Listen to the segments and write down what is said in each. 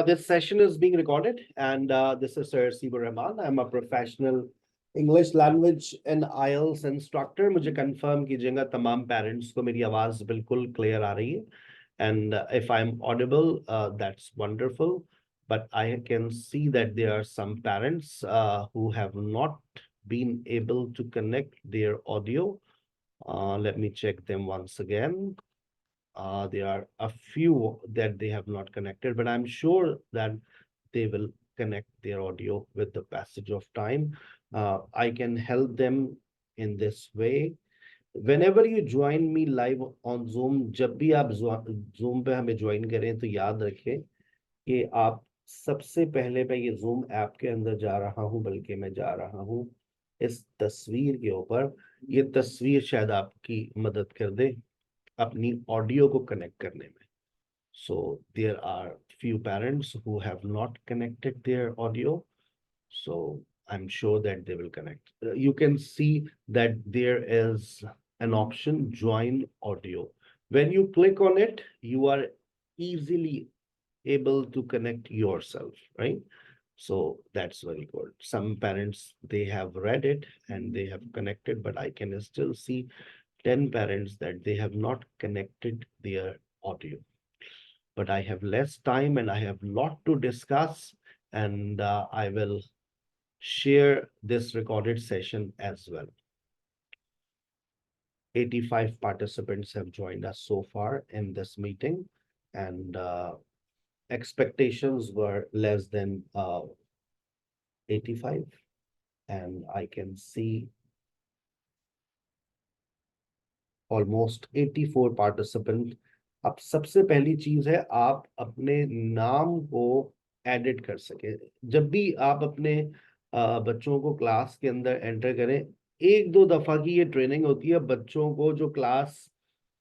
This session is being recorded, and this is Sir Sibur Rahman. I'm a professional English language and IELTS instructor. मुझे confirm कीजिएगा तमाम parents को मेरी आवाज बिल्कुल clear आ रही है. And if I'm audible, that's wonderful. But I can see that there are some parents who have not been able to connect their audio. Let me check them once again. There are a few that they have not connected, but I'm sure that they will connect their audio with the passage of time. I can help them in this way. Whenever you join me live on Zoom, जब भी आप Zoom पे हमें join करें तो याद रखें कि आप सबसे पहले मैं ये Zoom ऐप के अंदर जा रहा हूँ, बल्कि मैं जा रहा हूँ इस तस्वीर के ऊपर. ये तस्वीर शायद आपकी मदद कर दे अपनी ऑडियो को कनेक्ट करने में. So there are few parents who have not connected their audio. So I'm sure that they will connect. You can see that there is an option join audio. When you click on it, you are easily able to connect yourself, right? So that's very good. Some parents, they have read it and they have connected, but I can still see 10 parents that they have not connected their audio. But I have less time and I have lot to discuss, and I will share this recorded session as well. 85 participants have joined us so far in this meeting, and expectations were less than 85, and I can see almost 84 participants. अब सबसे पहली चीज है आप अपने नाम को edit कर सके. जब भी आप अपने बच्चों को क्लास के अंदर एंटर करें, एक दो दफा की ये ट्रेनिंग होती है बच्चों को जो क्लास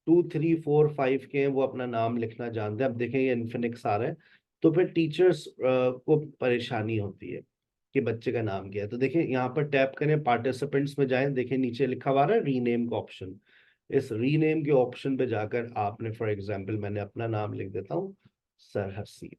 2, 3, 4, 5 के हैं, वो अपना नाम लिखना जानते हैं. अब देखें ये इन्फिनिक्स आ रहा है, तो फिर टीचर्स को परेशानी होती है कि बच्चे का नाम क्या है. तो देखें यहाँ पर टैप करें, पार्टिसिपेंट्स में जाएं, देखें नीचे लिखा हुआ है रीनेम का ऑप्शन. इस रीनेम के ऑप्शन पे जाकर आपने, फॉर एग्जांपल मैंने अपना नाम लिख देता हूँ सर हसीब.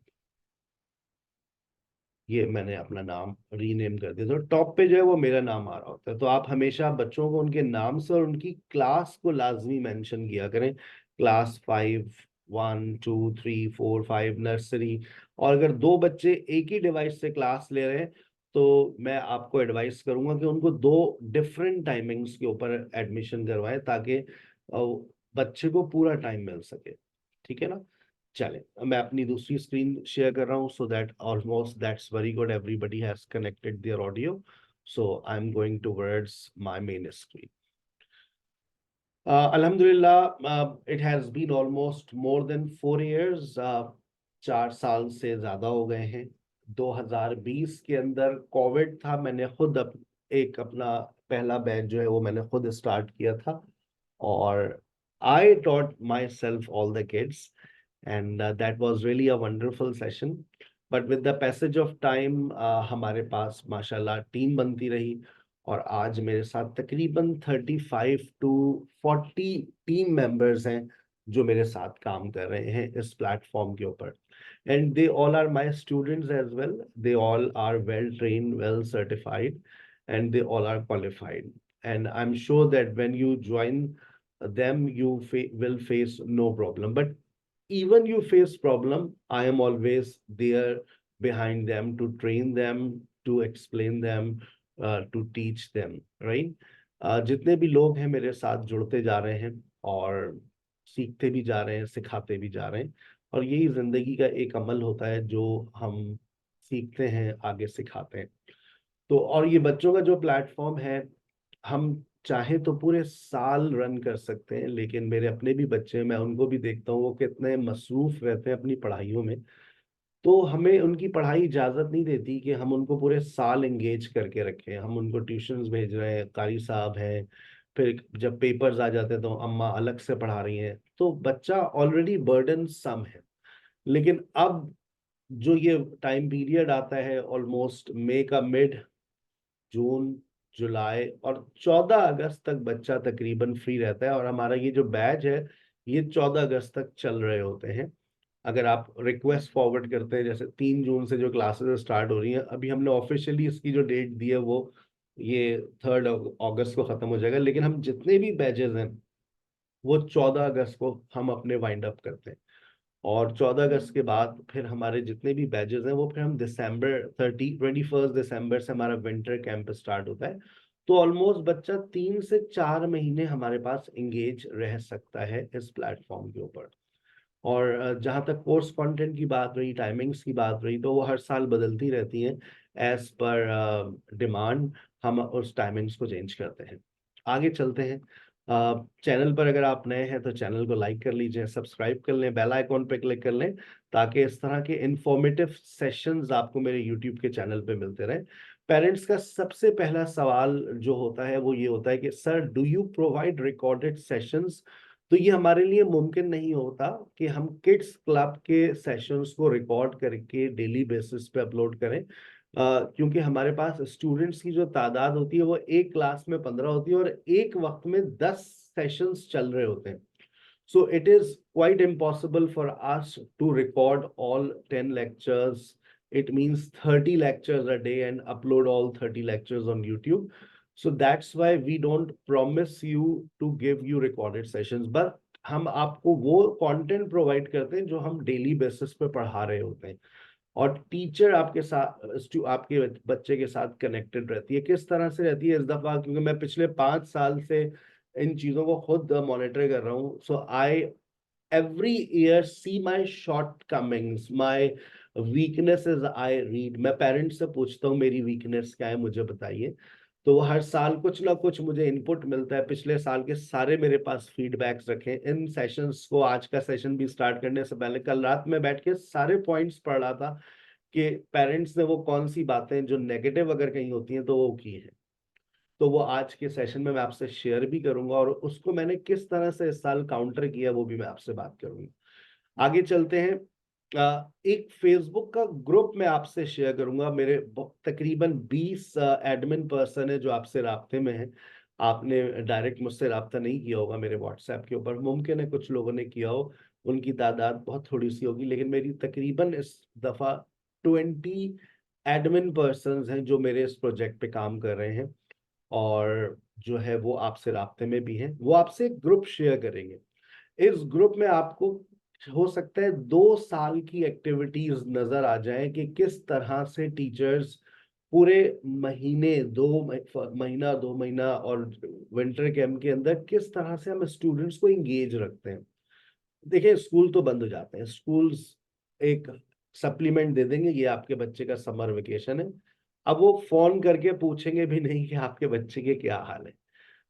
ये मैंने अपना नाम रीनेम कर दिया, तो टॉप पे जो है वो मेरा नाम आ रहा होता है. तो आप हमेशा बच्चों को उनके नाम से और उनकी क्लास को लाजमी मेंशन किया करें. Class 5, 1, 2, 3, 4, 5 nursery. और अगर दो बच्चे एक ही डिवाइस से क्लास ले रहे हैं तो मैं आपको एडवाइस करूंगा कि उनको दो डिफरेंट टाइमिंग्स के ऊपर एडमिशन करवाएं, ताकि बच्चे को पूरा टाइम मिल सके. ठीक है ना. चलें, मैं अपनी दूसरी स्क्रीन शेयर कर रहा हूँ, so that almost that's very good, everybody has connected their audio. So I am going towards my main screen. अल्हम्दुलिल्लाह, it has been almost more than 4 years. 4 साल से ज्यादा हो गए हैं. 2020 के अंदर कोविड था. मैंने खुद एक अपना पहला बैच जो है वो मैंने खुद स्टार्ट किया था, और आई taught myself all the kids, and that was really a wonderful session. But with the passage of time, हमारे पास माशाल्लाह टीम बनती रही, और आज मेरे साथ तकरीबन 35 to 40 टीम मेंबर्स हैं जो मेरे साथ काम कर रहे हैं इस प्लेटफॉर्म के ऊपर. And they all are my students as well. They all are well trained, well certified, and they all are qualified. And I'm sure that when you join them, you will face no problem. But even you face problem, I am always there behind them to train them, to explain them, to teach them, right? जितने भी लोग हैं मेरे साथ जुड़ते जा रहे हैं और सीखते भी जा रहे हैं, सिखाते भी जा रहे हैं, और यही जिंदगी का एक अमल होता है जो हम सीखते हैं, आगे सिखाते हैं. तो और ये बच्चों का जो प्लेटफॉर्म है, हम चाहे तो पूरे साल रन कर सकते हैं, लेकिन मेरे अपने भी बच्चे हैं, मैं उनको भी देखता हूँ वो कितने मसरूफ रहते हैं अपनी पढ़ाइयों में. तो हमें उनकी पढ़ाई इजाजत नहीं देती कि हम उनको पूरे साल एंगेज करके रखें. हम उनको ट्यूशंस भेज रहे हैं, कारी साहब हैं, फिर जब पेपर्स आ जाते हैं तो अम्मा अलग से पढ़ा रही हैं, तो बच्चा ऑलरेडी बर्डन सम है. लेकिन अब जो ये टाइम पीरियड आता है, ऑलमोस्ट मई का मिड, जून, जुलाई और 14 अगस्त तक बच्चा तकरीबन फ्री रहता है, और हमारा ये जो बैच है ये 14 अगस्त तक चल रहे होते हैं. अगर आप रिक्वेस्ट फॉरवर्ड करते हैं, जैसे 3 जून से जो क्लासेस स्टार्ट हो रही हैं, अभी हमने ऑफिशियली इसकी जो डेट दी है वो ये 3 अगस्त को खत्म हो जाएगा, लेकिन हम जितने भी बैचेज हैं वो 14 अगस्त को हम अपने वाइंड अप करते हैं। और 14 अगस्त के बाद फिर हमारे जितने भी बैचेज हैं वो फिर हम दिसंबर 21 दिसंबर से हमारा विंटर कैंप स्टार्ट होता है। तो ऑलमोस्ट बच्चा 3 से 4 महीने हमारे पास एंगेज रह सकता है इस प्लेटफॉर्म के ऊपर। और जहाँ तक कोर्स कंटेंट की बात रही, टाइमिंग्स की बात रही, तो वो हर साल बदलती रहती हैं एज पर डिमांड। हम उस टाइमिंग्स को चेंज करते हैं। आगे चलते हैं। चैनल पर अगर आप नए हैं तो चैनल को लाइक कर लीजिए, सब्सक्राइब कर लें, बेल आइकॉन पे क्लिक कर लें, ताकि इस तरह के इंफॉर्मेटिव सेशंस आपको मेरे यूट्यूब के चैनल पे मिलते रहें। पेरेंट्स का सबसे पहला सवाल जो होता है वो ये होता है कि sir, do you provide recorded sessions? तो ये हमारे लिए मुमकिन नहीं होता कि हम किड्स क्लब के सेशंस को रिकॉर्ड करके डेली बेसिस पे अपलोड करें, क्योंकि हमारे पास स्टूडेंट्स की जो तादाद होती है वो एक क्लास में 15 होती है और एक वक्त में 10 सेशंस चल रहे होते हैं। So it is quite impossible for us to record all 10 lectures. It means 30 lectures a day and upload all 30 lectures on YouTube. So that's why we don't promise you to give you recorded sessions. But हम आपको वो content provide करते हैं जो हम daily basis पे पढ़ा रहे होते हैं। और टीचर आपके साथ आपके बच्चे के साथ कनेक्टेड रहती है। किस तरह से रहती है इस दफा, क्योंकि मैं पिछले 5 साल से इन चीजों को खुद मॉनिटर कर रहा हूँ। सो आई every year see my shortcomings, my weaknesses I read। मैं पेरेंट्स से पूछता हूँ मेरी वीकनेस क्या है, मुझे बताइए। तो वो हर साल कुछ ना कुछ मुझे इनपुट मिलता है। पिछले साल के सारे मेरे पास फीडबैक्स रखे इन सेशंस को। आज का सेशन भी स्टार्ट करने से पहले कल रात में बैठ के सारे पॉइंट्स पढ़ रहा था कि पेरेंट्स ने वो कौन सी बातें जो नेगेटिव अगर कहीं होती हैं तो वो की है। तो वो आज के सेशन में मैं आपसे शेयर भी करूंगा, और उसको मैंने किस तरह से इस साल काउंटर किया वो भी मैं आपसे बात करूंगा। आगे चलते हैं। एक फेसबुक का ग्रुप मैं आपसे शेयर करूंगा। मेरे तकरीबन 20 एडमिन पर्सन है जो आपसे राब्ते में है। आपने डायरेक्ट मुझसे राब्ता नहीं किया होगा मेरे व्हाट्सएप के ऊपर, मुमकिन है कुछ लोगों ने किया हो, उनकी तादाद बहुत थोड़ी सी होगी, लेकिन मेरी तकरीबन इस दफा 20 एडमिन पर्सन हैं जो मेरे इस प्रोजेक्ट पे काम कर रहे हैं, और जो है वो आपसे राब्ते में भी हैं। वो आपसे एक ग्रुप शेयर करेंगे। इस ग्रुप में आपको हो सकता है 2 साल की एक्टिविटीज नजर आ जाए कि किस तरह से टीचर्स पूरे महीने, महीना 2 महीना और विंटर कैंप के अंदर किस तरह से हम स्टूडेंट्स को इंगेज रखते हैं। देखिए, स्कूल तो बंद हो जाते हैं, स्कूल्स एक सप्लीमेंट दे देंगे, ये आपके बच्चे का समर वेकेशन है। अब वो फोन करके पूछेंगे भी नहीं कि आपके बच्चे के क्या हाल है।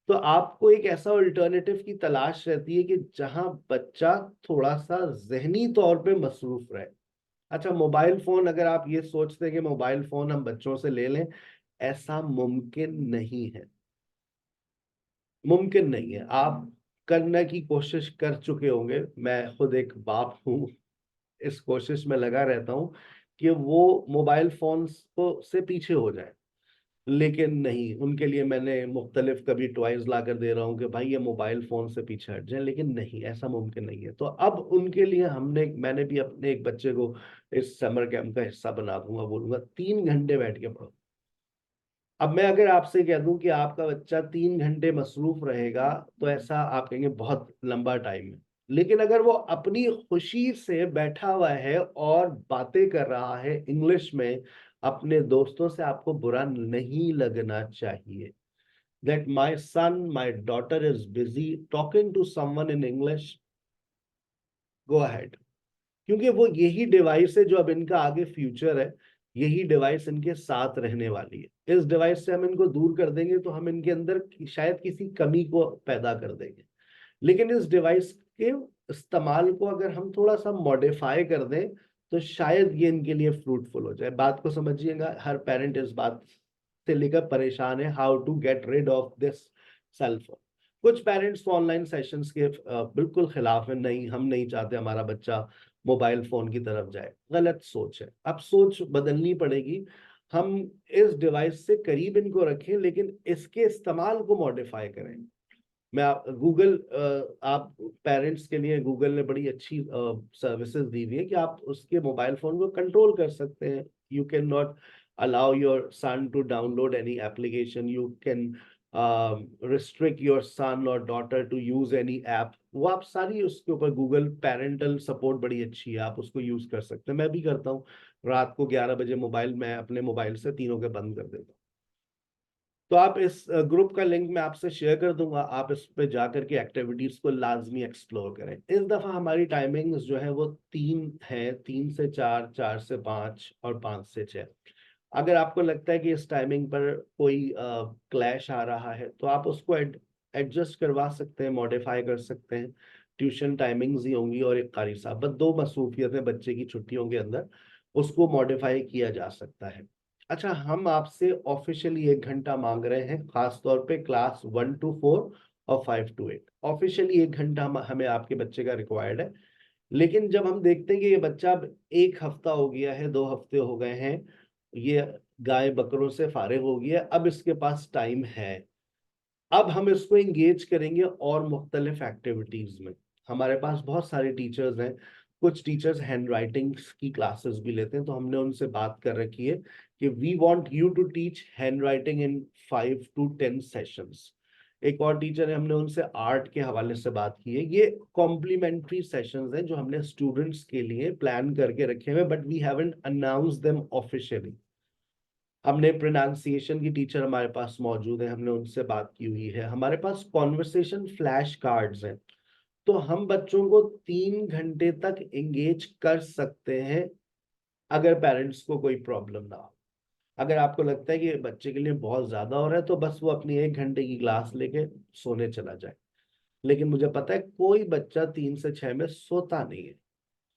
तो आपको एक ऐसा अल्टरनेटिव की तलाश रहती है कि जहां बच्चा थोड़ा सा जहनी तौर पे मसरूफ रहे। अच्छा, मोबाइल फोन, अगर आप ये सोचते हैं कि मोबाइल फोन हम बच्चों से ले लें, ऐसा मुमकिन नहीं है। मुमकिन नहीं है। आप करने की कोशिश कर चुके होंगे, मैं खुद एक बाप हूँ, इस कोशिश में लगा रहता हूँ कि वो मोबाइल फोन को से पीछे हो जाए, लेकिन नहीं, उनके लिए मैंने मुख्तलिफ कभी टॉयज ला कर दे रहा हूँ कि भाई ये मोबाइल फोन से पीछे हट जाए, लेकिन नहीं, ऐसा मुमकिन नहीं है। तो अब उनके लिए मैंने भी अपने एक बच्चे को इस समर कैंप का हिस्सा बना दूंगा, बोलूंगा 3 घंटे बैठ के पढ़ो। अब मैं अगर आपसे कह दूं कि आपका बच्चा 3 घंटे मसरूफ रहेगा, तो ऐसा आप कहेंगे बहुत लंबा टाइम है। लेकिन अगर वो अपनी खुशी से बैठा हुआ है और बातें कर रहा है इंग्लिश में अपने दोस्तों से, आपको बुरा नहीं लगना चाहिए that my son, my daughter is busy talking to someone in English, go ahead। क्योंकि वो यही डिवाइस है जो अब इनका आगे फ्यूचर है, यही डिवाइस इनके साथ रहने वाली है। इस डिवाइस से हम इनको दूर कर देंगे तो हम इनके अंदर शायद किसी कमी को पैदा कर देंगे। लेकिन इस डिवाइस के इस्तेमाल को अगर हम थोड़ा सा मॉडिफाई कर दें तो शायद ये इनके लिए फ्रूटफुल हो जाए। बात को समझिएगा, हर पेरेंट इस बात से लेकर परेशान है, how to get rid of this cell phone. कुछ पेरेंट्स तो ऑनलाइन सेशंस के बिल्कुल खिलाफ है, नहीं हम नहीं चाहते हमारा बच्चा मोबाइल फोन की तरफ जाए। गलत सोच है, अब सोच बदलनी पड़ेगी। हम इस डिवाइस से करीब इनको रखें, लेकिन इसके इस्तेमाल को मॉडिफाई करें। मैं गूगल, आप पेरेंट्स के लिए गूगल ने बड़ी अच्छी सर्विसेज दी हुई है कि आप उसके मोबाइल फोन को कंट्रोल कर सकते हैं. You can not allow your son to download any application. You can restrict your son or daughter to use any app. वो आप सारी उसके ऊपर गूगल पेरेंटल सपोर्ट बड़ी अच्छी है, आप उसको यूज कर सकते हैं. मैं भी करता हूँ. रात को 11 बजे मोबाइल, मैं अपने मोबाइल से तीनों के बंद कर देता हूँ. तो आप इस ग्रुप का लिंक मैं आपसे शेयर कर दूंगा, आप इस पे जाकर के एक्टिविटीज को लाजमी एक्सप्लोर करें. इस दफा हमारी टाइमिंग्स जो है वो 3 है, 3 से 4, 4 से 5 और 5 से 6. अगर आपको लगता है कि इस टाइमिंग पर कोई क्लैश आ रहा है तो आप उसको एडजस्ट करवा सकते हैं, मॉडिफाई कर सकते हैं. ट्यूशन टाइमिंग्स ही होंगी और एक कारी साहब, बस 2 मसरूफियतें बच्चे की छुट्टियों के अंदर, उसको मॉडिफाई किया जा सकता है. अच्छा, हम आपसे ऑफिशियली 1 घंटा मांग रहे हैं, खास तौर पे क्लास 1 to 4 और 5 to 8. ऑफिशियली 1 घंटा हमें आपके बच्चे का रिक्वायर्ड है. लेकिन जब हम देखते हैं कि ये बच्चा अब 1 हफ्ता हो गया है, 2 हफ्ते हो गए हैं, ये गाय बकरों से फारिग हो गया है, अब इसके पास टाइम है, अब हम इसको एंगेज करेंगे और मुख्तलिफ एक्टिविटीज में. हमारे पास बहुत सारे टीचर्स हैं, कुछ टीचर्स हैंड राइटिंग की क्लासेस भी लेते हैं, तो हमने उनसे बात कर रखी है कि we want you to teach handwriting in 5 to 10 sessions. एक और टीचर है, हमने उनसे आर्ट के हवाले से बात की है. ये कॉम्प्लीमेंट्री सेशंस हैं जो हमने स्टूडेंट्स के लिए प्लान करके रखे हुए, but we haven't announce them officially. हमने प्रोनाउंसिएशन की टीचर हमारे पास मौजूद है, हमने उनसे बात की हुई है. हमारे पास कॉन्वर्सेशन फ्लैश कार्ड्स हैं, तो हम बच्चों को 3 घंटे तक एंगेज कर सकते हैं अगर पेरेंट्स को कोई प्रॉब्लम ना हो. अगर आपको लगता है कि बच्चे के लिए बहुत ज्यादा हो रहा है तो बस वो अपनी 1 घंटे की क्लास लेके सोने चला जाए. लेकिन मुझे पता है कोई बच्चा 3 से 6 में सोता नहीं है.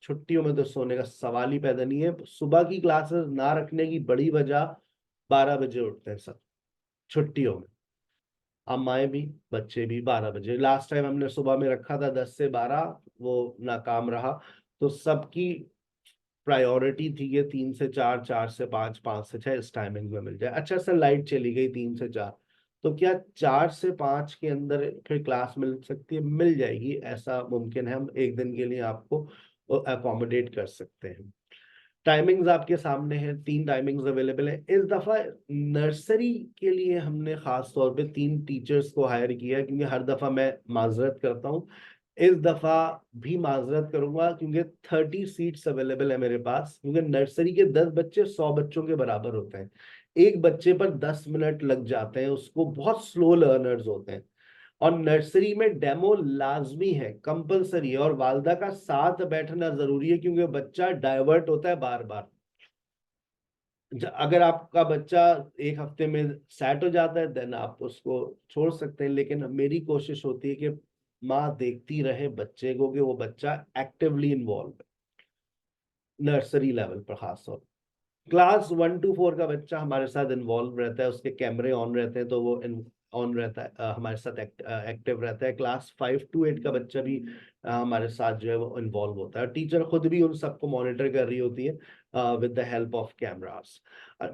छुट्टियों में तो सोने का सवाल ही पैदा नहीं है. सुबह की क्लासेस ना रखने की बड़ी वजह, 12 बजे उठते हैं सब छुट्टियों में, अम्माएं भी बच्चे भी. 12 बजे लास्ट टाइम हमने सुबह में रखा था, 10 से 12, वो नाकाम रहा. तो सबकी प्रायोरिटी थी कि 3 से 4, 4 से 5, 5 से 6 इस टाइमिंग में मिल जाए. अच्छा सर, लाइट चली गई 3 से 4, तो क्या 4 से 5 के अंदर फिर क्लास मिल सकती है? मिल जाएगी, ऐसा मुमकिन है. हम एक दिन के लिए आपको अकोमोडेट कर सकते हैं. टाइमिंग्स आपके सामने हैं, 3 टाइमिंग्स अवेलेबल है. इस दफा नर्सरी के लिए हमने खास तौर पे 3 टीचर्स को हायर किया है, क्योंकि हर दफा मैं माजरत करता हूँ, इस दफा भी माजरत करूंगा, क्योंकि 30 सीट्स अवेलेबल है मेरे पास. क्योंकि नर्सरी के 10 बच्चे 100 बच्चों के बराबर होते हैं, एक बच्चे पर 10 मिनट लग जाते हैं, उसको बहुत स्लो लर्नर्स होते हैं. और नर्सरी में डेमो लाजमी है, कंपलसरी है, और वालदा का साथ बैठना जरूरी है, क्योंकि बच्चा डाइवर्ट होता है बार बार. अगर आपका बच्चा 1 हफ्ते में सेट हो जाता है देन आप उसको छोड़ सकते हैं, लेकिन मेरी कोशिश होती है कि माँ देखती रहे बच्चे को कि वो बच्चा एक्टिवली इन्वॉल्व है, नर्सरी लेवल पर खास तौर. क्लास 1 to 4 का बच्चा हमारे साथ इन्वॉल्व रहता है, उसके कैमरे ऑन रहते हैं तो वो ऑन रहता है, हमारे साथ एक्टिव रहता है. क्लास 5 to 8 का बच्चा भी हमारे साथ जो है वो इन्वॉल्व होता है. टीचर खुद भी उन सबको मॉनिटर कर रही होती है with the help of cameras.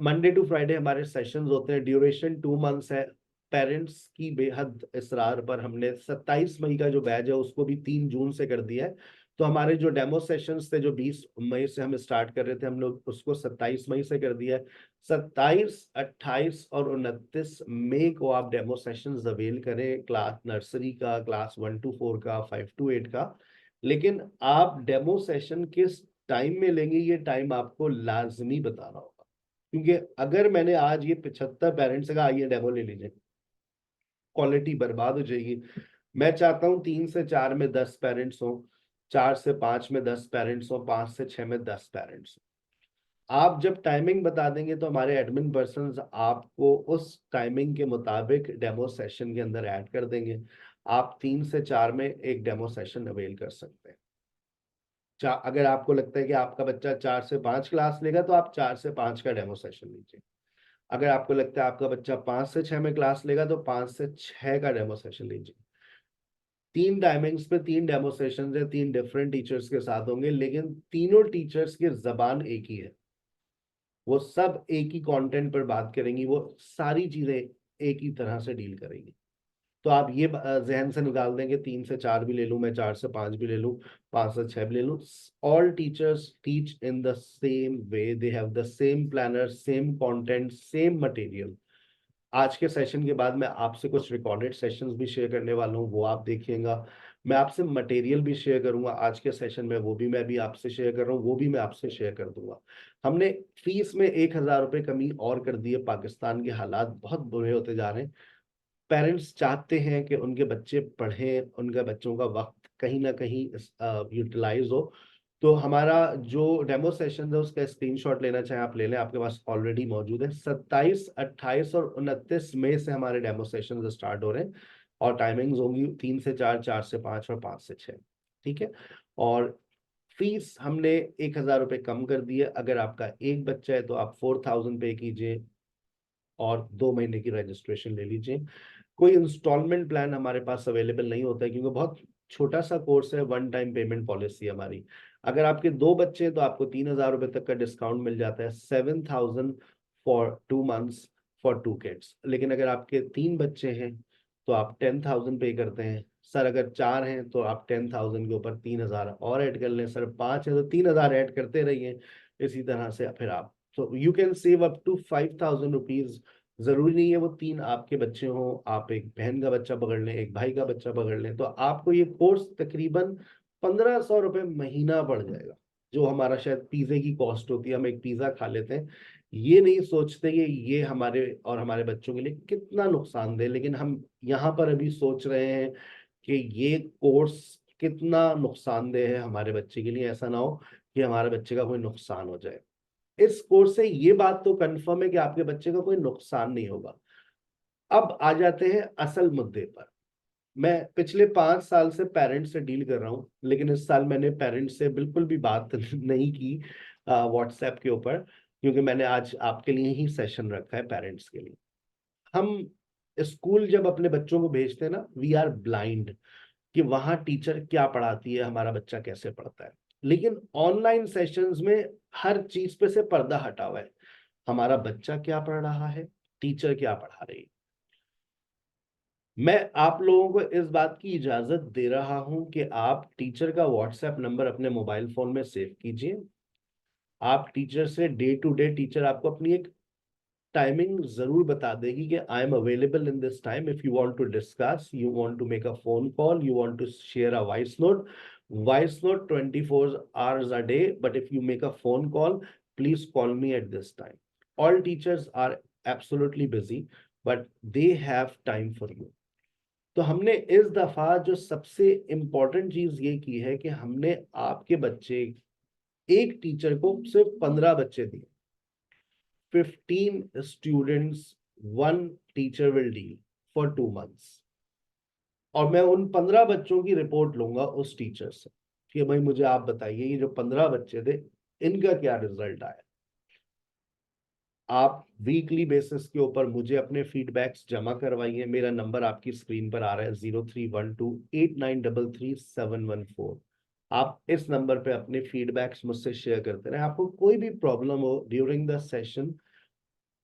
Monday to Friday हमारे सेशंस होते हैं, ड्यूरेशन 2 मंथ्स है. पेरेंट्स की बेहद इसरार पर हमने 27 मई का जो बैच है उसको भी 3 जून से कर दिया है. तो हमारे जो डेमो सेशंस थे, जो 20 मई से हम स्टार्ट कर रहे थे, हम लोग उसको 27 मई से कर दिया है. 27, 28 और 29 मई को आप डेमो सेशंस अवेल करें, क्लास नर्सरी का, क्लास 1 to 4 का, 5 to 8 का. लेकिन आप डेमो सेशन किस टाइम में लेंगे, ये टाइम आपको लाजमी बताना होगा. क्योंकि अगर मैंने आज ये 75 पेरेंट्स से कहा आइए डेमो ले लीजिए, क्वालिटी बर्बाद हो जाएगी. मैं चाहता हूँ 3 से 4 में 10 पेरेंट्स हों, 4 से 5 में 10 पेरेंट्स हों, 5 से 6 में 10 पेरेंट्स. आप जब टाइमिंग बता देंगे तो हमारे एडमिन पर्सन आपको उस टाइमिंग के मुताबिक डेमो सेशन के अंदर ऐड कर देंगे. आप 3 से 4 में एक डेमो सेशन अवेल कर सकते हैं. अगर आपको लगता है कि आपका बच्चा 4 से 5 क्लास लेगा तो आप 4 से 5 का डेमो सेशन लीजिए. अगर आपको लगता है आपका बच्चा 5 से 6 में क्लास लेगा तो 5 से 6 का डेमो सेशन लीजिए. 3 टाइमिंग्स पे 3 डेमोस्ट्रेशन है, 3 डिफरेंट टीचर्स के साथ होंगे, लेकिन तीनों टीचर्स की जबान एक ही है. वो सब एक ही कंटेंट पर बात करेंगी, वो सारी चीजें एक ही तरह से डील करेंगी. तो आप ये जहन से निकाल देंगे 3 से 4 भी ले लूँ मैं, 4 से 5 भी ले लूँ, 5 से 6 भी ले लूँ, all teachers teach in the same way, they have the same planner, same content, same material. आज के सेशन के बाद मैं आपसे कुछ रिकॉर्डेड सेशंस भी शेयर करने वाला हूँ, वो आप देखिएगा। मैं आपसे मटेरियल भी शेयर करूंगा आज के सेशन में, वो भी मैं भी आपसे शेयर कर रहा हूँ, वो भी मैं आपसे शेयर कर दूंगा। हमने फीस में 1,000 रुपये कमी और कर दी है। पाकिस्तान के हालात बहुत बुरे होते जा रहे हैं। पेरेंट्स चाहते हैं कि उनके बच्चे पढ़ें, उनके बच्चों का वक्त कहीं ना कहीं यूटिलाइज हो। तो हमारा जो डेमो सेशन है उसका स्क्रीनशॉट लेना चाहें आप ले लें, आपके पास ऑलरेडी मौजूद है। 27, 28 और 29 मई से हमारे डेमो सेशन स्टार्ट हो रहे हैं, और टाइमिंग्स होंगी 3 से 4, 4 से 5 और 5 से 6। ठीक है। और फीस हमने 1,000 रुपये कम कर दी है। अगर आपका एक बच्चा है तो आप 4,000 पे कीजिए और 2 महीने की रजिस्ट्रेशन ले लीजिए। कोई इंस्टॉलमेंट प्लान हमारे पास अवेलेबल नहीं होता है, क्योंकि बहुत छोटा सा कोर्स है, वन टाइम पेमेंट पॉलिसी हमारी। अगर आपके 2 बच्चे हैं तो आपको 3,000 रुपये तक का डिस्काउंट मिल जाता है, 7,000 फॉर 2 मंथ्स फॉर 2 किड्स। लेकिन अगर आपके 3 बच्चे हैं तो आप 10,000 पे करते हैं। सर अगर 4 हैं तो आप 10,000 के ऊपर 3,000 और ऐड कर लें। सर 5 है तो 3,000 ऐड करते रहिए। इसी तरह से फिर आप, तो you can save up to 5,000 rupees. जरूरी नहीं है वो 3 आपके बच्चे हों, आप एक बहन का बच्चा पकड़ लें, एक भाई का बच्चा पकड़ लें, तो आपको ये कोर्स तकरीबन 1,500 रुपये महीना पड़ जाएगा। जो हमारा शायद पिज्जे की कॉस्ट होती है, हम एक पिज्जा खा लेते हैं, ये नहीं सोचते कि ये हमारे और हमारे बच्चों के लिए कितना नुकसानदेह। लेकिन हम यहाँ पर अभी सोच रहे हैं कि ये कोर्स कितना नुकसानदेह है हमारे बच्चे के लिए, ऐसा ना हो कि हमारे बच्चे का कोई नुकसान हो जाए। इस कोर्स से ये बात तो कंफर्म है कि आपके बच्चे का कोई नुकसान नहीं होगा। अब आ जाते हैं असल मुद्दे पर। मैं पिछले 5 साल से पेरेंट्स से डील कर रहा हूं, लेकिन इस साल मैंने पेरेंट्स से बिल्कुल भी बात नहीं की व्हाट्सएप के ऊपर, क्योंकि मैंने आज आपके लिए ही सेशन रखा है पेरेंट्स के लिए। हम स्कूल जब अपने बच्चों को भेजते हैं ना, वी आर ब्लाइंड कि वहां टीचर क्या पढ़ाती है, हमारा बच्चा कैसे पढ़ता है। लेकिन ऑनलाइन सेशंस में हर चीज पे से पर्दा हटा हुआ है। हमारा बच्चा क्या पढ़ रहा है, टीचर क्या पढ़ा रही है। मैं आप लोगों को इस बात की इजाजत दे रहा हूं कि आप टीचर का व्हाट्सएप नंबर अपने मोबाइल फोन में सेव कीजिए। आप टीचर से डे टू डे, टीचर आपको अपनी एक टाइमिंग जरूर बता देगी कि I am available in this time, if you want to discuss, you want to make a phone call, you want to share a voice note 24 hours a day, but if you make a phone call, please call me at this time. All teachers are absolutely busy, but they have time for you. तो हमने इस दफा जो सबसे important चीज ये की है कि हमने आपके बच्चे, एक टीचर को सिर्फ 15 बच्चे दिए, 15 students, one teacher will deal for 2 months. और मैं उन 15 बच्चों की रिपोर्ट लूंगा उस टीचर से कि भाई मुझे आप बताइए ये जो 15 बच्चे थे इनका क्या रिजल्ट आया। आप वीकली बेसिस के ऊपर मुझे अपने फीडबैक्स जमा करवाइए। मेरा नंबर आपकी स्क्रीन पर आ रहा है, 03128933 714। आप इस नंबर पे अपने फीडबैक्स मुझसे शेयर करते रहे। आपको कोई भी प्रॉब्लम हो ड्यूरिंग द सेशन,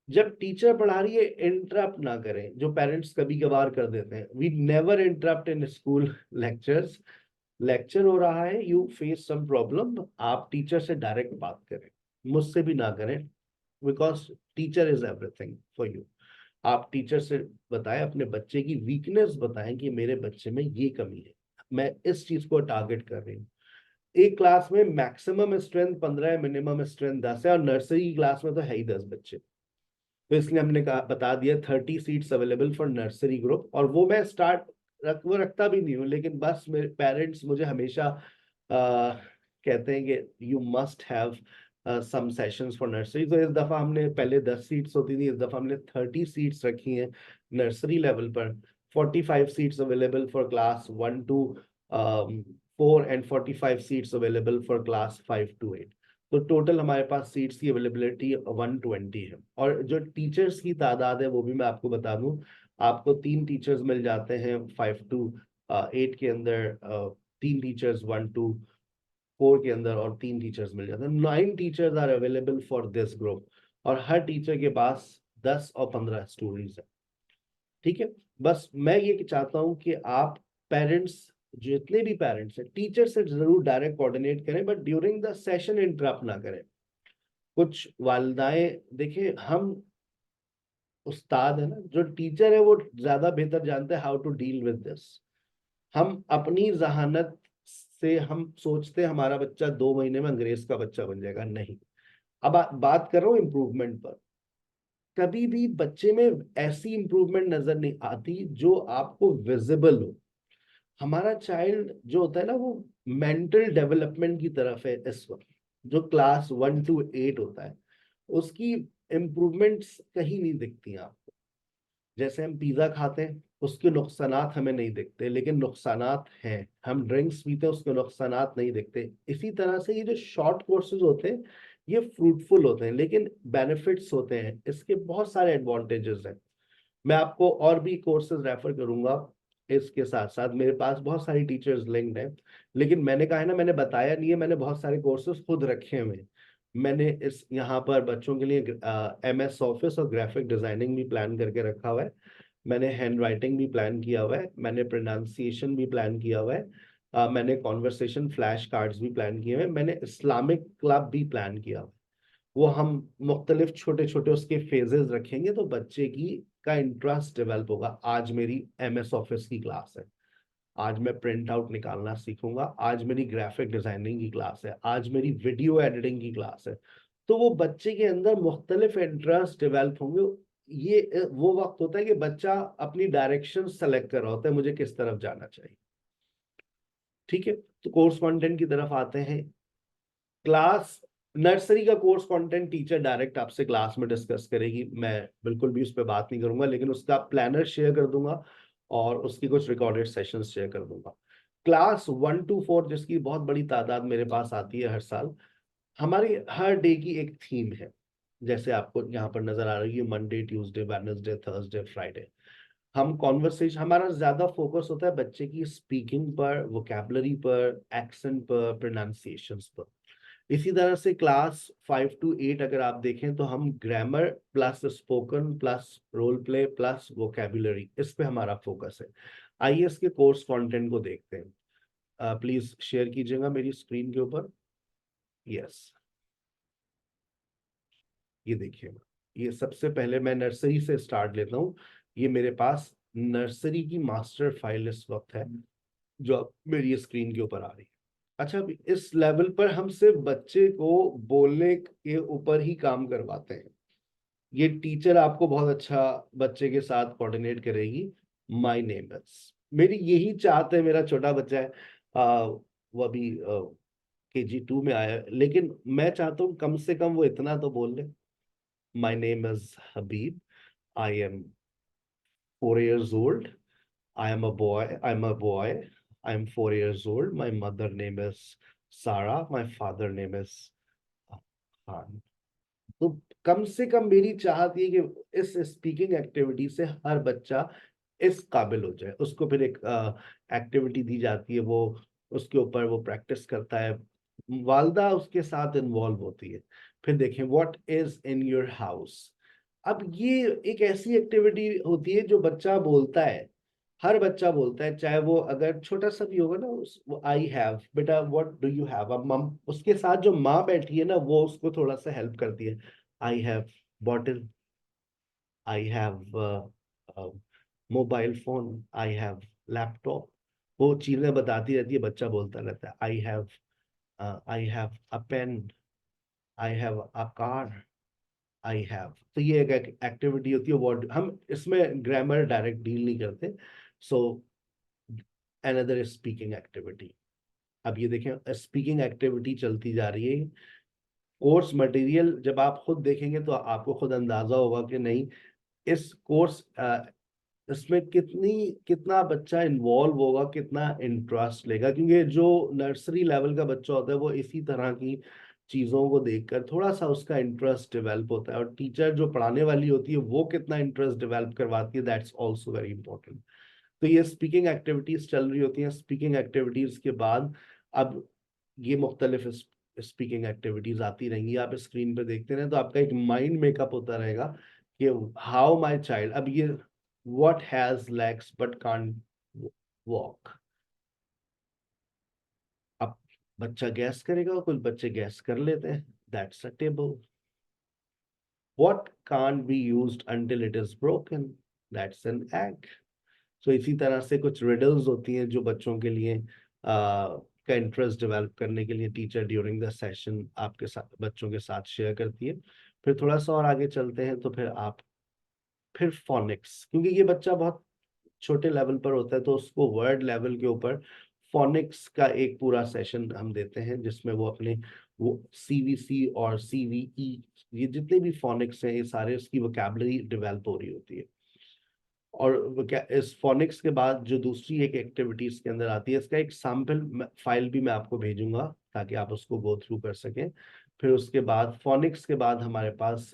जब टीचर पढ़ा रही है इंटरप्ट ना करें, जो पेरेंट्स कभी कभार कर देते हैं। We never interrupt in school lectures. Lecture हो रहा है, यू फेस सम प्रॉब्लम, आप टीचर से डायरेक्ट बात करें, मुझसे भी ना करें, because teacher is everything for you. आप टीचर से बताएं, अपने बच्चे की वीकनेस बताएं कि मेरे बच्चे में ये कमी है, मैं इस चीज को टारगेट कर रही हूँ। एक क्लास में मैक्सिमम स्ट्रेंथ 15 है, मिनिमम स्ट्रेंथ 10 है, और नर्सरी की क्लास में तो है ही 10 बच्चे। तो इसलिए हमने कहा, बता दिया 30 seats available for nursery group. और वो मैं वो रखता भी नहीं हूँ, लेकिन बस मेरे पेरेंट्स मुझे हमेशा कहते हैं कि you must have some sessions for nursery. तो इस दफा हमने, पहले 10 सीट्स होती थी, इस दफा हमने 30 सीट्स रखी हैं नर्सरी लेवल पर। 45 seats available for class 1 to 4 and 45 seats available for class 5 to 8। तो टोटल हमारे पास सीट्स की अवेलेबिलिटी 120 है। और जो टीचर्स की तादाद है वो भी मैं आपको बता दूं, आपको 3 टीचर्स मिल जाते हैं 5 to 8 के अंदर, 3 टीचर्स 1 to 4 के अंदर, और 3 टीचर्स मिल जाते हैं। 9 teachers are available for this group, और हर टीचर के पास 10 और 15 स्टूडेंट्स है। ठीक है। बस मैं ये चाहता हूँ कि आप पेरेंट्स, जितने भी पेरेंट्स हैं, टीचर से जरूर डायरेक्ट कोऑर्डिनेट करें, but during the session interrupt ना करें। कुछ वालिदाएं, देखिए हम उस्ताद है ना, जो टीचर है वो ज्यादा बेहतर जानते हैं how to deal with this. हम अपनी जहानत से हम सोचते हैं हमारा बच्चा 2 महीने में अंग्रेज का बच्चा बन जाएगा, नहीं। अब बात कर रहा हूँ इम्प्रूवमेंट पर। कभी भी बच्चे में ऐसी इंप्रूवमेंट नजर नहीं आती जो आपको विजिबल हो। हमारा चाइल्ड जो होता है ना, वो मेंटल डेवलपमेंट की तरफ है इस वक्त। जो क्लास 1 to 8 होता है, उसकी इम्प्रूवमेंट्स कहीं नहीं दिखती आपको। जैसे हम पिज्जा खाते हैं, उसके नुकसानात हमें नहीं दिखते, लेकिन नुकसानात हैं। हम ड्रिंक्स पीते हैं, उसके नुकसानात नहीं दिखते। इसी तरह से ये जो शॉर्ट कोर्सेज होते हैं, ये फ्रूटफुल होते हैं, लेकिन बेनिफिट्स होते हैं, इसके बहुत सारे एडवांटेजेस हैं। मैं आपको और भी कोर्सेज रेफर करूंगा। इसके साथ साथ मेरे पास बहुत सारी टीचर्स लिंक्ड हैं, लेकिन मैंने कहा है ना, मैंने बताया नहीं है, मैंने बहुत सारे कोर्सेज खुद रखे हुए हैं। मैंने इस यहाँ पर बच्चों के लिए MS ऑफिस और ग्राफिक डिजाइनिंग भी प्लान करके रखा हुआ है। मैंने हैंड राइटिंग भी प्लान किया हुआ है, मैंने प्रोनाउंसिएशन भी प्लान किया हुआ है, मैंने कॉन्वर्सेशन फ्लैश कार्ड्स भी प्लान किए हुए हैं, मैंने इस्लामिक क्लब भी प्लान किया हुआ है। वो हम मुख्तलिफ छोटे छोटे उसके फेजेस रखेंगे, तो बच्चे की का इंटरेस्ट डेवलप होगा। आज मेरी MS ऑफिस की क्लास है, आज मैं प्रिंट आउट निकालना सीखूंगा, आज मेरी ग्राफिक डिजाइनिंग की क्लास है, आज मेरी वीडियो एडिटिंग की क्लास है। तो वो बच्चे के अंदर मुख्तलिफ इंटरेस्ट डेवलप होंगे। ये वो वक्त होता है कि बच्चा अपनी डायरेक्शन सेलेक्ट कर रहा होता है, मुझे किस तरफ जाना चाहिए। ठीक है, तो कोर्स कंटेंट की तरफ आते हैं। क्लास नर्सरी का कोर्स कंटेंट टीचर डायरेक्ट आपसे क्लास में डिस्कस करेगी, मैं बिल्कुल भी उस पर बात नहीं करूंगा, लेकिन उसका प्लानर शेयर कर दूंगा और उसकी कुछ रिकॉर्डेड सेशंस शेयर कर दूंगा। क्लास 1 to 4, जिसकी बहुत बड़ी तादाद मेरे पास आती है हर साल, हमारी हर डे की एक थीम है। जैसे आपको यहाँ पर नजर आ रही है, Monday, Tuesday, Wednesday, Thursday, Friday. हम कॉन्वर्सेशन, हमारा ज्यादा फोकस होता है बच्चे की स्पीकिंग पर, वोकैबलरी पर, एक्सेंट पर, प्रोनाउंसिएशंस पर। इसी तरह से क्लास 5 to 8 अगर आप देखें, तो हम grammar plus spoken plus role play plus vocabulary, इस पे हमारा फोकस है। आइए इसके कोर्स कंटेंट को देखते हैं। प्लीज शेयर कीजिएगा मेरी स्क्रीन के ऊपर। यस, ये देखिए, ये सबसे पहले मैं नर्सरी से स्टार्ट लेता हूँ। ये मेरे पास नर्सरी की मास्टर फाइल इस वक्त है, जो अब मेरी स्क्रीन के ऊपर आ रही है। अच्छा, अब इस लेवल पर हम सिर्फ बच्चे को बोलने के ऊपर ही काम करवाते हैं। ये टीचर आपको बहुत अच्छा बच्चे के साथ कोऑर्डिनेट करेगी। माय नेम इज, मेरी यही चाहत है। मेरा छोटा बच्चा है, वो अभी KG 2 में आया है, लेकिन मैं चाहता हूँ कम से कम वो इतना तो बोल ले। My name is Habib, I am 4 years old, I am a boy. I'm a boy. I'm 4 years old. My mother name is Sarah. My father name is Khan. तो कम से कम मेरी चाहत ये कि इस स्पीकिंग एक्टिविटी से हर बच्चा इस काबिल हो जाए। उसको फिर एक एक्टिविटी दी जाती है, वो उसके ऊपर वो प्रैक्टिस करता है। वालदा उसके साथ इन्वॉल्व होती है। फिर देखें, what is in your house. अब ये एक ऐसी एक्टिविटी होती है जो बच्चा बोलता है। हर बच्चा बोलता है, चाहे वो अगर छोटा सा भी होगा ना, वो आई हैव, बेटा व्हाट डू यू हैव। अब मम उसके साथ जो माँ बैठी है ना, वो उसको थोड़ा सा हेल्प करती है। I have bottle, I have mobile phone, I have laptop. वो चीजें बताती रहती है, बच्चा बोलता रहता है I have a pen, I have a car, I have. तो ये एक एक्टिविटी होती है, वर्ड हम इसमें ग्रामर डायरेक्ट डील नहीं करते। So another speaking activity. अब ये देखें, स्पीकिंग एक्टिविटी चलती जा रही है। कोर्स मटेरियल जब आप खुद देखेंगे तो आपको खुद अंदाजा होगा कि नहीं, इस कोर्स इसमें कितना बच्चा इन्वॉल्व होगा, कितना इंटरेस्ट लेगा। क्योंकि जो नर्सरी लेवल का बच्चा होता है, वो इसी तरह की चीजों को देखकर थोड़ा सा उसका इंटरेस्ट डेवलप होता है। और टीचर जो पढ़ाने वाली होती है, वो कितना इंटरेस्ट डेवलप करवाती है, दैट्स ऑल्सो वेरी इंपॉर्टेंट। तो ये स्पीकिंग एक्टिविटीज चल रही होती हैं। स्पीकिंग एक्टिविटीज के बाद अब ये मुख्तलिफ स्पीकिंग एक्टिविटीज आती रहेंगी। आप स्क्रीन पे देखते रहे तो आपका एक माइंड मेकअप होता रहेगा कि हाउ माई चाइल्ड। अब ये what has legs but can't walk? अब बच्चा गैस करेगा, कुछ बच्चे गैस कर लेते हैं, that's a table. What can't be used until it is broken? That's an egg. So इसी तरह से कुछ रिडल्स होती हैं जो बच्चों के लिए का इंटरेस्ट डेवलप करने के लिए टीचर ड्यूरिंग द सेशन आपके साथ बच्चों के साथ शेयर करती है। फिर थोड़ा सा और आगे चलते हैं तो फिर फोनिक्स, क्योंकि ये बच्चा बहुत छोटे लेवल पर होता है तो उसको वर्ड लेवल के ऊपर फोनिक्स का एक पूरा सेशन हम देते हैं, जिसमें वो अपने वो सीवीसी और सीवीई, ये जितने भी फोनिक्स हैं, ये सारे उसकी वोकैबुलरी डेवलप हो रही होती है। और क्या इस फोनिक्स के बाद जो दूसरी एक एक्टिविटीज के अंदर आती है, इसका एक सैम्पल फाइल भी मैं आपको भेजूंगा ताकि आप उसको गो थ्रू कर सकें। फिर उसके बाद फोनिक्स के बाद हमारे पास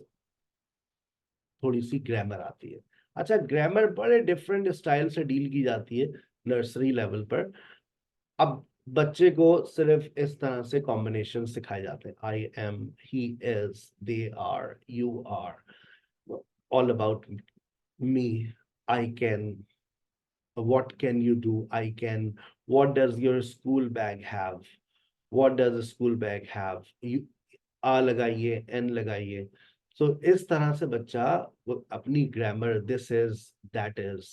थोड़ी सी ग्रामर आती है। अच्छा, ग्रामर बड़े डिफरेंट स्टाइल से डील की जाती है नर्सरी लेवल पर। अब बच्चे को सिर्फ इस तरह से कॉम्बिनेशन सिखाए जाते हैं, I am, he is, they are, you are, all about me, I can, what can you do, I can, what does your school bag have, what does a school bag have, you आ लगाइए, N लगाइए। सो इस तरह से बच्चा वो अपनी grammar, this is, that is,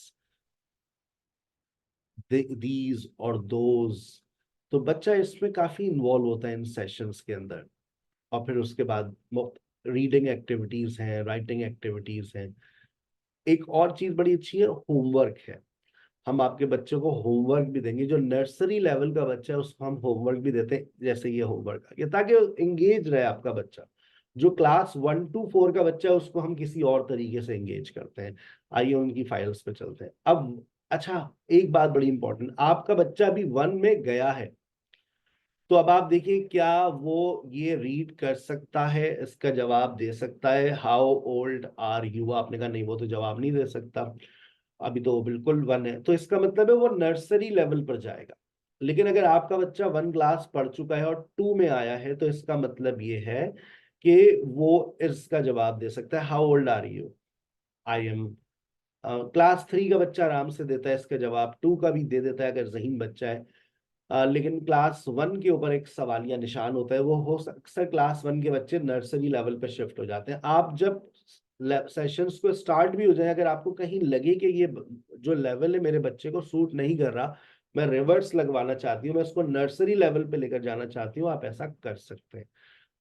these और those, तो बच्चा इसमें काफी इन्वॉल्व होता है इन सेशंस के अंदर। और फिर उसके बाद रीडिंग एक्टिविटीज हैं, राइटिंग एक्टिविटीज हैं। एक और चीज बड़ी अच्छी है, होमवर्क है। हम आपके बच्चों को होमवर्क भी देंगे, जो नर्सरी लेवल का बच्चा है उसको हम होमवर्क भी देते हैं, जैसे ये होमवर्क आ गया, ताकि एंगेज रहे आपका बच्चा। जो क्लास 1 to 4 का बच्चा है उसको हम किसी और तरीके से एंगेज करते हैं। आइए उनकी फाइल्स पे चलते हैं अब। अच्छा, एक बात बड़ी इंपॉर्टेंट, आपका बच्चा अभी 1 में गया है, तो अब आप देखिए क्या वो ये रीड कर सकता है, इसका जवाब दे सकता है, हाउ ओल्ड आर यू? आपने कहा नहीं, वो तो जवाब नहीं दे सकता, अभी तो बिल्कुल 1 है, तो इसका मतलब है वो नर्सरी लेवल पर जाएगा। लेकिन अगर आपका बच्चा 1 क्लास पढ़ चुका है और 2 में आया है, तो इसका मतलब ये है कि वो इसका जवाब दे सकता है, how old are you? I am. Class 3 का बच्चा आराम से देता है इसका जवाब, 2 का भी दे देता है अगर ज़हीन बच्चा है। लेकिन क्लास 1 के ऊपर एक सवालिया निशान होता है, वो हो अक्सर क्लास 1 के बच्चे नर्सरी लेवल पे शिफ्ट हो जाते हैं। आप जब सेशंस को स्टार्ट भी हो जाए, अगर आपको कहीं लगे कि ये जो लेवल है मेरे बच्चे को सूट नहीं कर रहा, मैं रिवर्स लगवाना चाहती हूँ, मैं इसको नर्सरी लेवल पे लेकर जाना चाहती हूँ, आप ऐसा कर सकते हैं।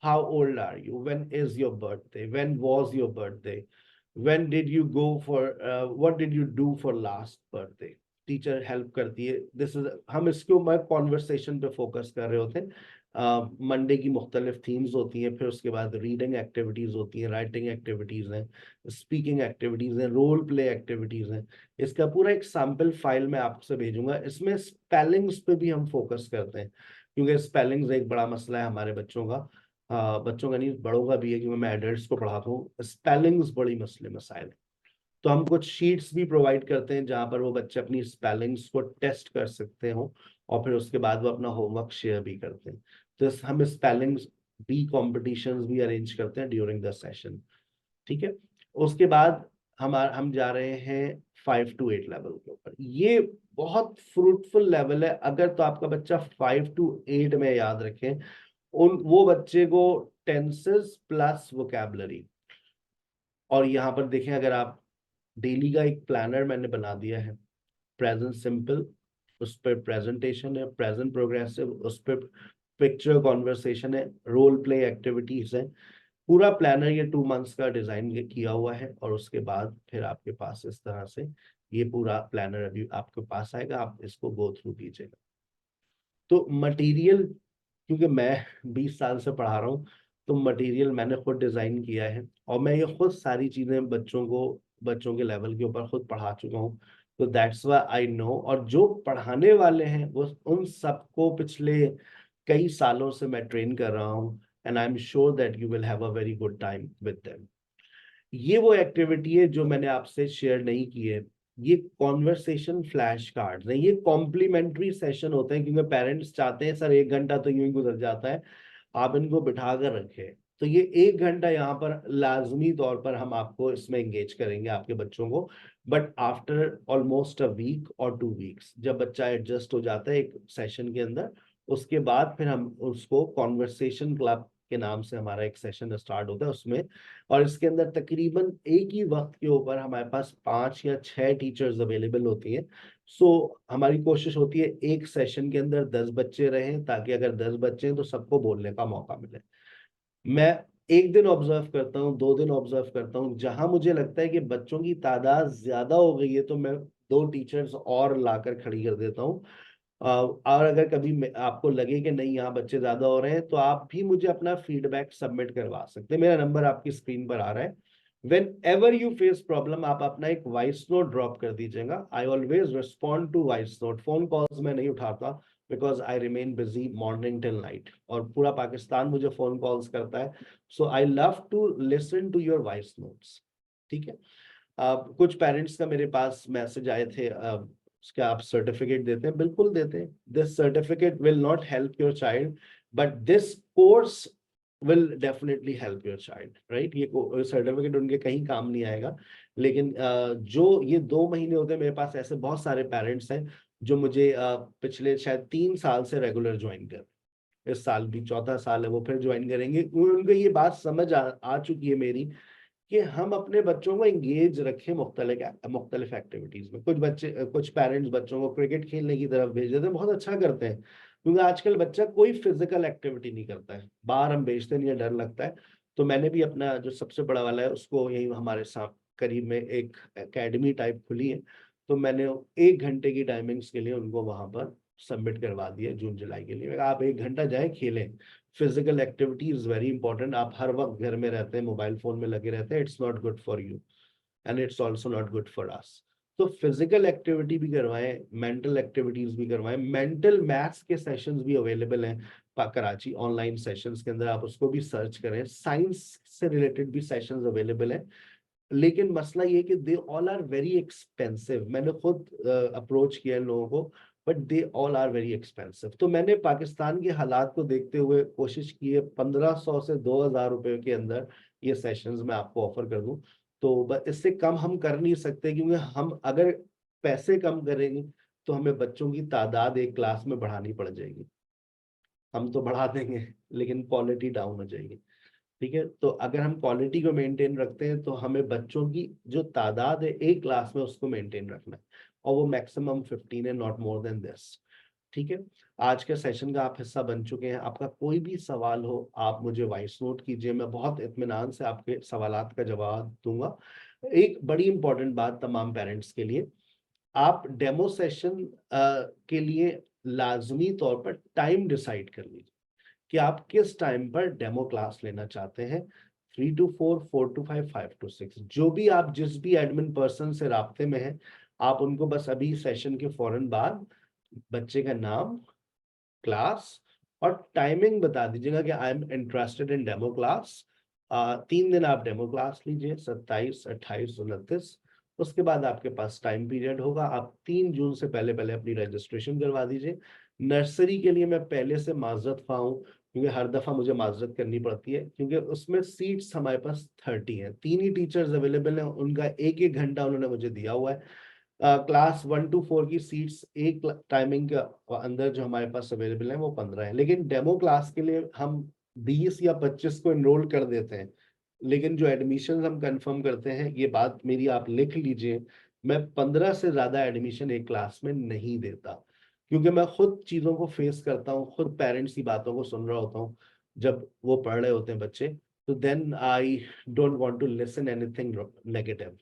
How old are you? When is your birthday? When was your birthday? When did you go for, what did you do for last birthday? Teacher help करती है। दिस इज, हम इसके ऊपर कॉन्वर्सेशन पे फोकस कर रहे होते हैं। मंडे की मुख्तलिफ थीम्स होती हैं, फिर उसके बाद रीडिंग एक्टिविटीज होती हैं, राइटिंग एक्टिविटीज हैं, स्पीकिंग एक्टिविटीज हैं, रोल प्ले एक्टिविटीज हैं। इसका पूरा एक सैम्पल फाइल मैं आपसे भेजूंगा। इसमें स्पेलिंग्स पे भी हम फोकस करते हैं, क्योंकि स्पेलिंग्स एक बड़ा मसला है हमारे बच्चों का। बच्चों का नहीं, बड़ों का भी है, क्योंकि मैं एडल्ट्स को पढ़ाता हूँ। स्पेलिंग्स बड़ी मसले मसाइल, तो हम कुछ शीट्स भी प्रोवाइड करते हैं जहां पर वो बच्चे अपनी स्पेलिंग्स को टेस्ट कर सकते हो, और फिर उसके बाद वो अपना होमवर्क शेयर भी करते हैं। तो हम स्पेलिंग्स बी कॉम्पिटिशन्स भी अरेंज करते हैं ड्यूरिंग द सेशन। ठीक है, उसके बाद हम जा रहे हैं 5 to 8 लेवल के ऊपर। ये बहुत फ्रूटफुल लेवल है, अगर तो आपका बच्चा 5 to 8 में, याद रखें, उन वो बच्चे को टेंसेस प्लस वोकैबुलरी। और यहाँ पर देखें, अगर आप डेली का एक प्लानर मैंने बना दिया है, प्रेजेंट सिंपल, उस पर प्रेजेंटेशन है, प्रेजेंट प्रोग्रेसिव उस पर पिक्चर कॉन्वर्सेशन है, रोल प्ले एक्टिविटीज है। पूरा प्लानर ये 2 मंथ्स का डिजाइन किया हुआ है, और उसके बाद फिर आपके पास इस तरह से ये पूरा प्लानर अभी आपके पास आएगा, आप इसको गो थ्रू कीजिएगा। तो मटेरियल, क्योंकि मैं 20 साल से पढ़ा रहा हूँ, तो मटेरियल मैंने खुद डिजाइन किया है, और मैं ये खुद सारी चीजें बच्चों के लेवल के ऊपर खुद पढ़ा चुका हूँ। तो दैट्स व्हाई आई नो, और जो पढ़ाने वाले हैं वो उन सबको पिछले कई सालों से मैं ट्रेन कर रहा हूँ, and I am sure that you will have a very good time with them. ये वो एक्टिविटी है जो मैंने आपसे शेयर नहीं की है। ये कॉन्वर्सेशन फ्लैश कार्ड है, ये कॉम्प्लीमेंट्री सेशन होते हैं, क्योंकि पेरेंट्स चाहते हैं सर 1 घंटा तो यूं ही गुजर जाता है, आप इनको बिठा कर रखें, तो ये 1 घंटा यहाँ पर लाजमी तौर पर हम आपको इसमें एंगेज करेंगे आपके बच्चों को। But after almost a week और 2 वीक्स जब बच्चा एडजस्ट हो जाता है एक सेशन के अंदर, उसके बाद फिर हम उसको कॉन्वर्सेशन क्लब के नाम से हमारा एक सेशन स्टार्ट होता है उसमें। और इसके अंदर तकरीबन एक ही वक्त के ऊपर हमारे पास 5 या 6 टीचर्स अवेलेबल होती हैं। सो हमारी कोशिश होती है एक सेशन के अंदर 10 बच्चे रहें, ताकि अगर 10 बच्चे हैं तो सबको बोलने का मौका मिले। मैं एक दिन ऑब्जर्व करता हूँ, 2 दिन ऑब्जर्व करता हूँ, जहां मुझे लगता है कि बच्चों की तादाद ज्यादा हो गई है तो मैं 2 टीचर्स और लाकर खड़ी कर देता हूँ। और अगर कभी आपको लगे कि नहीं यहाँ बच्चे ज्यादा हो रहे हैं, तो आप भी मुझे अपना फीडबैक सबमिट करवा सकते हैं। मेरा नंबर आपकी स्क्रीन पर आ रहा है। Whenever you face problem, आप अपना एक वॉइस नोट ड्रॉप कर दीजिएगा। I always respond to voice note, phone calls मैं नहीं उठाता, because I remain busy morning till night, और पूरा पाकिस्तान मुझे फोन कॉल्स करता है। So I love to listen to your voice notes. ठीक है। कुछ पेरेंट्स का मेरे पास मैसेज आए थे, क्या आप सर्टिफिकेट देते हैं? बिल्कुल देते हैं। This certificate will not help your child, but this course will definitely help your child, right. ये सर्टिफिकेट उनके कहीं काम नहीं आएगा, लेकिन जो ये 2 महीने होते हैं, मेरे पास ऐसे बहुत सारे पेरेंट्स हैं जो मुझे पिछले शायद 3 साल से रेगुलर ज्वाइन कर, इस साल भी चौथा साल है वो फिर ज्वाइन करेंगे। उनको ये बात समझ आ चुकी है मेरी, कि हम अपने बच्चों को एंगेज रखें मुख्तलिफ एक्टिविटीज में। कुछ बच्चे, कुछ पेरेंट्स बच्चों को क्रिकेट खेलने की तरफ भेज देते हैं, बहुत अच्छा करते हैं, क्योंकि आजकल बच्चा कोई फिजिकल एक्टिविटी नहीं करता है, बाहर हम भेजते नहीं है, डर लगता है। तो मैंने भी अपना जो सबसे बड़ा वाला है उसको यही हमारे साथ करीब में एक एकेडमी टाइप खुली है, तो मैंने 1 घंटे की टाइमिंग्स के लिए उनको वहां पर सबमिट करवा दिया जून जुलाई के लिए। आप 1 घंटा जाए खेलें। Physical activity is very important. आप हर वक्त घर में रहते हैं, मोबाइल फोन में लगे रहते हैं, it's not good for you and it's also not good for us. तो फिजिकल एक्टिविटी भी करवाएं, मेंटल एक्टिविटीज भी करवाएं। मेंटल मैथ्स के सेशंस भी अवेलेबल हैं कराची ऑनलाइन सेशंस के अंदर, आप उसको भी सर्च करें। साइंस से रिलेटेड भी सेशंस अवेलेबल हैं, लेकिन मसला ये कि they all are very expensive. मैंने खुद अप्रोच किया इन लोगों को, but they all are very expensive. तो मैंने पाकिस्तान के हालात को देखते हुए कोशिश की है 1500 से 2000 रुपए के अंदर ये सेशंस मैं आपको ऑफर कर दूं। तो इससे कम हम कर नहीं सकते, क्योंकि हम अगर पैसे कम करेंगे तो हमें बच्चों की तादाद एक क्लास में बढ़ानी पड़ जाएगी। हम तो बढ़ा देंगे, लेकिन क्वालिटी डाउन हो जाएगी। ठीक है। तो अगर हम क्वालिटी को मेंटेन रखते हैं, तो हमें बच्चों की जो तादाद है एक क्लास में उसको मेंटेन रखना है, और वो मैक्सिमम 15 है, नॉट मोर देन दिस। ठीक है। आज के सेशन का आप हिस्सा बन चुके हैं। आपका कोई भी सवाल हो आप मुझे वॉइस नोट कीजिए, मैं बहुत इत्मीनान से आपके सवालात का जवाब दूंगा। एक बड़ी इंपॉर्टेंट बात तमाम पेरेंट्स के लिए, आप डेमो सेशन के लिए लाजमी तौर पर टाइम डिसाइड कर लीजिए कि आप किस टाइम पर डेमो क्लास लेना चाहते हैं। 3 to 4, 4 to 5, 5 to 6, जो भी आप जिस भी एडमिन पर्सन से राब्ते में हैं, आप उनको बस अभी सेशन के फौरन बाद बच्चे का नाम, क्लास और टाइमिंग बता दीजिएगा कि I am interested in demo class. 3 दिन आप डेमो क्लास लीजिए, 27, 28, 29। उसके बाद आपके पास टाइम पीरियड होगा। आप 3 जून से पहले पहले अपनी रजिस्ट्रेशन करवा दीजिए। नर्सरी के लिए मैं पहले से माजरत खा हूँ, क्योंकि हर दफा मुझे माजरत करनी पड़ती है, क्योंकि उसमें सीट्स हमारे पास 30 हैं, 3 ही टीचर्स अवेलेबल हैं, उनका एक एक घंटा उन्होंने मुझे दिया हुआ है। क्लास 1 to 4 की सीट्स एक टाइमिंग के अंदर जो हमारे पास अवेलेबल है वो 15 है, लेकिन डेमो क्लास के लिए हम 20 या 25 को एनरोल कर देते हैं। लेकिन जो एडमिशन हम कंफर्म करते हैं, ये बात मेरी आप लिख लीजिए, मैं 15 से ज्यादा एडमिशन एक क्लास में नहीं देता, क्योंकि मैं खुद चीजों को फेस करता हूँ, खुद पेरेंट्स की बातों को सुन रहा होता हूँ जब वो पढ़ रहे होते हैं बच्चे। तो then I don't want to listen anything negative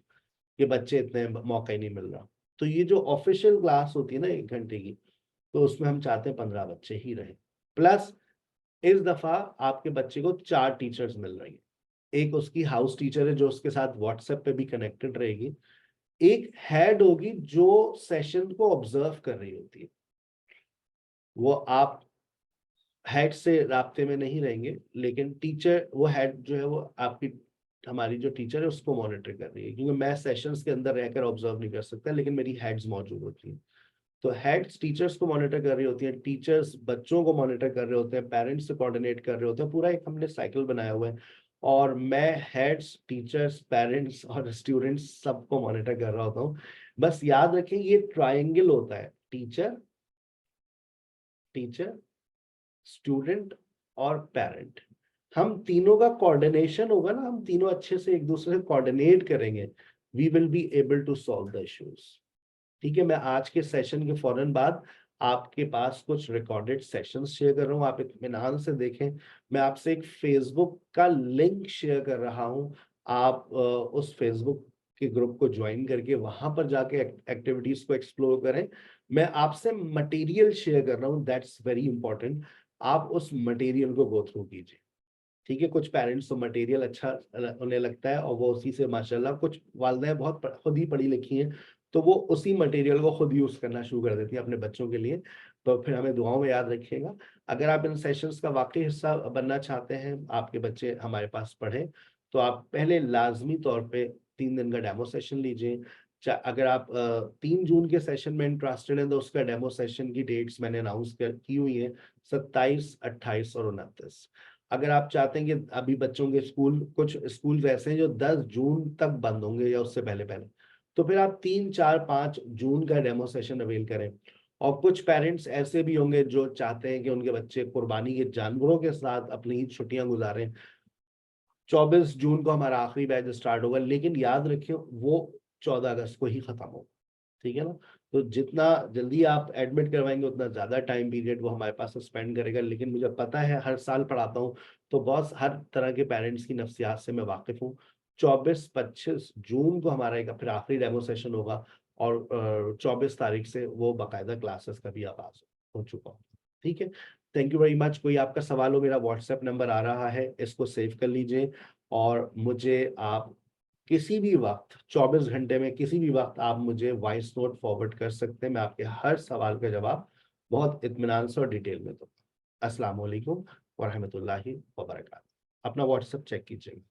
कि बच्चे इतने मौका ही नहीं मिल रहा। तो ये जो ऑफिशियल क्लास होती है ना 1 घंटे की, तो उसमें हम चाहते हैं 15 बच्चे ही रहे। प्लस इस दफा आपके बच्चे को 4 टीचर्स मिल रही है। एक उसकी हाउस टीचर है जो उसके साथ व्हाट्सएप पे भी कनेक्टेड रहेगी। एक हेड होगी जो सेशन को ऑब्जर्व कर रही होती है। वो आप हेड से राब्ते में नहीं रहेंगे, लेकिन टीचर, वो हेड जो है वो आपकी, हमारी जो टीचर है उसको मॉनिटर कर रही है, क्योंकि मैं सेशंस के अंदर रहकर ऑब्जर्व नहीं कर सकता, लेकिन मेरी हेड्स मौजूद होती हैं। तो हेड्स टीचर्स को मॉनिटर कर रही होती हैं, टीचर्स बच्चों को मॉनिटर कर रहे होते हैं, पेरेंट्स से कोऑर्डिनेट कर रहे होते हैं, पूरा एक हमने साइकिल बनाया हुआ है। और मैं हेड्स, टीचर्स, पेरेंट्स और स्टूडेंट्स सबको मॉनिटर कर रहा होता हूँ। बस याद रखें ये ट्रायंगल होता है, टीचर, टीचर, स्टूडेंट और पेरेंट। हम तीनों का कोऑर्डिनेशन होगा ना, हम तीनों अच्छे से एक दूसरे से कोऑर्डिनेट करेंगे, we will be able to solve the issues. ठीक है, मैं आज के सेशन के फौरन बाद आपके पास कुछ रिकॉर्डेड सेशंस शेयर कर रहा हूँ, आप इत्मीनान से देखें। मैं आपसे एक फेसबुक का लिंक शेयर कर रहा हूँ, आप उस फेसबुक के ग्रुप को ज्वाइन करके वहां पर जाके एक्टिविटीज को एक्सप्लोर करें। मैं आपसे मटेरियल शेयर कर रहा हूँ, दैट्स वेरी इंपॉर्टेंट। आप उस मटेरियल को गो थ्रू कीजिए। ठीक है, कुछ पेरेंट्स तो मटेरियल अच्छा उन्हें लगता है और वो उसी से माशाल्लाह, कुछ वालिदैन बहुत खुद ही पढ़ी लिखी हैं, तो वो उसी मटेरियल को खुद यूज करना शुरू कर देती है अपने बच्चों के लिए। तो फिर हमें दुआओं में याद रखिएगा। अगर आप इन सेशंस का वाकई हिस्सा बनना चाहते हैं, आपके बच्चे हमारे पास पढ़े, तो आप पहले लाजमी तौर पे 3 दिन का डेमो सेशन लीजिए। अगर आप 3 जून के सेशन में इंटरेस्टेड हैं तो उसका डेमो सेशन की डेट्स मैंने अनाउंस की हुई है, 27, 28 और 29। अगर आप चाहते हैं कि अभी बच्चों के स्कूल, कुछ स्कूल ऐसे हैं जो 10 जून तक बंद होंगे या उससे पहले पहले, तो फिर आप 3, 4, 5 जून का डेमो सेशन अवेल करें। और कुछ पेरेंट्स ऐसे भी होंगे जो चाहते हैं कि उनके बच्चे कुर्बानी के जानवरों के साथ अपनी ईद छुट्टियां गुजारें। 24 जून को हमारा आखिरी बैच स्टार्ट होगा, लेकिन याद रखिए वो 14 अगस्त को ही खत्म होगा। ठीक है ना, तो जितना जल्दी आप एडमिट करवाएंगे उतना ज्यादा टाइम पीरियड वो हमारे पास स्पेंड करेगा। लेकिन मुझे पता है, हर साल पढ़ाता हूँ, तो बहुत हर तरह के पेरेंट्स की नफ्सियात से मैं वाकिफ हूँ। 24-25 जून को हमारा एक फिर आखिरी डेमो सेशन होगा, और 24 तारीख से वो बाकायदा क्लासेस का भी आगाज हो चुका हो। ठीक है, थैंक यू वेरी मच। कोई आपका सवाल हो, मेरा व्हाट्सएप नंबर आ रहा है, इसको सेव कर लीजिए। और मुझे आप किसी भी वक्त, 24 घंटे में किसी भी वक्त आप मुझे वॉइस नोट फॉरवर्ड कर सकते हैं, मैं आपके हर सवाल का जवाब बहुत इत्मीनान से और डिटेल में दूंगा। अस्सलाम वालेकुम व रहमतुल्लाहि व बरकातहू। अपना व्हाट्सएप चेक कीजिएगा।